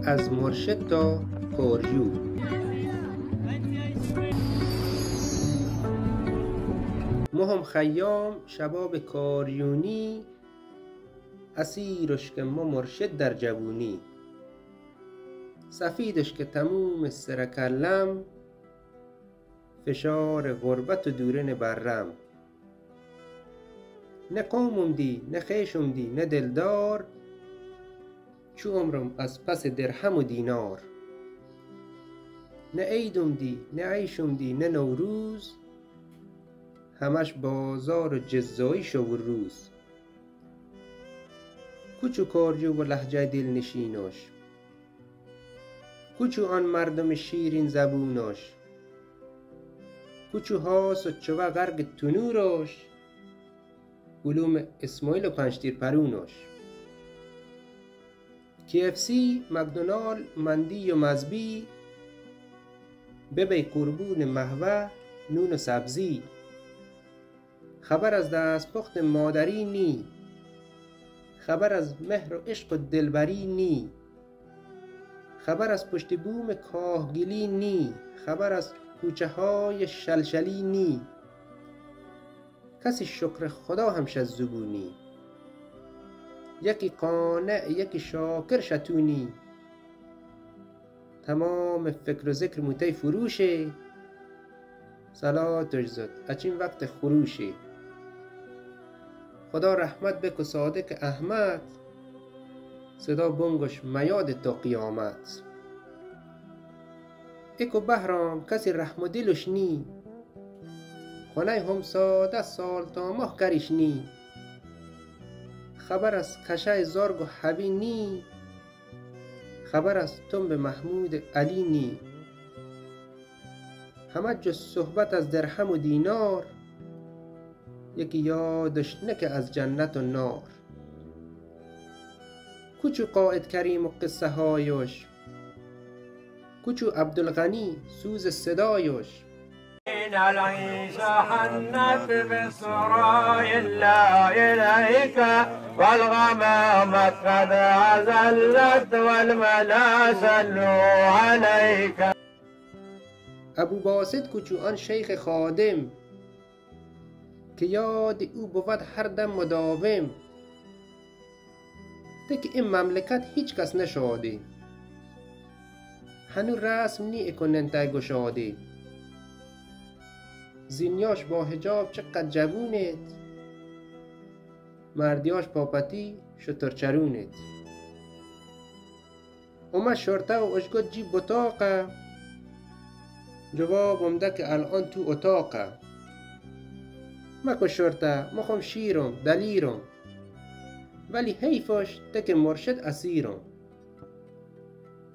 از مرشد تا کاریو. مهم خیام شباب کاریونی، اسیرش که ما مرشد در جوونی. سفیدش که تموم سرکلم، فشار غربت و دورن برم. نه قومم دی نه خیشم دی نه دلدار، چو عمرم از پس درهم و دینار. نه عیدم دی نه عیشم دی نه نوروز، همش بازار و جزایی شو و روز. کوچو کاریو و لهجه دل نشیناش، کوچو آن مردم شیرین زبوناش. کوچو هاس و چوه غرق تنوراش، علوم اسماعیل و پنجتیر پروناش. KFC، مکدونالد، مندی و مزبی، ببی قربون محوه نون و سبزی. خبر از دستپخت مادری نی، خبر از مهر و عشق و دلبری نی. خبر از پشت بوم کاهگلی نی، خبر از کوچه های شلشلی نی. کسی شکر خدا همش از زبونی، یکی قانع یکی شاکر شتونی. تمام فکر و ذکر موتی فروشه، صلاتش زد اچین وقت خروشه. خدا رحمت بکو صادق احمد، صدا بنگش میاد تا قیامت. اکو بهرام کسی رحم و دلش نی، خانه هم ساده سال تا ماه کریش نی. خبر از کشه زارگ و حبی نی، خبر از تنب محمود علی نی. همه جز صحبت از درهم و دینار، یکی یادش نکه از جنت و نار. کوچو قائد کریم و قصه هایش، کوچو عبدالغنی سوز صدایش. إن العيش حنت بسراي الله إليك، والغمامات قد عزلت والملا سلوا عليك. ابو باسط کوچو آن شیخ خادم، که یاد او بود هر دم مداوم. تک این مملکت هیچ کس نشاده، هنو رسم نی اکننته گشاده. زینیاش با حجاب چقدر جوونت، مردیاش پاپتی شترچرونت. اومد شرطه و اشگاه جیب بطاقه، جواب امده که الان تو اتاقه. مکو شرطه مخم شیرم دلیرم، ولی حیفاش تک مرشد اسیرم.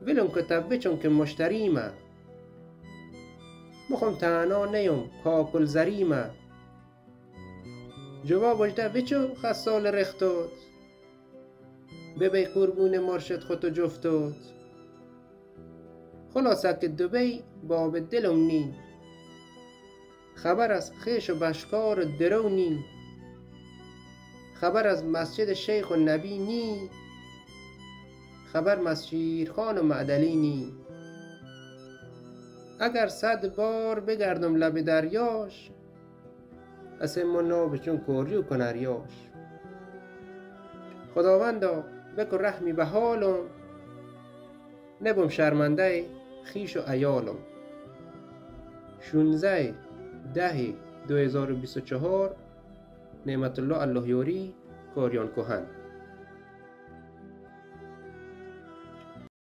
ولم کتب بچون که مشتریمه، مخم تنها نیم کاکل زریمه. جواب اجده بچو خسال رختات، ببی قربون مرشد خودتو جفتات. خلاصه که دبی باب دلم نی، خبر از خیش و بشکار و درو نی. خبر از مسجد شیخ و نبی نی، خبر مسجد خان و معدلی نی. اگر 100 بار بگردم لب دریاش، اسم منا بچون کاریو کنریاش. خداوندا بکن رحمی به حالم، نبم شرمنده خیش و عیالم. 16/10/2024 نعمت الله اللهیاری، کاریان کهن.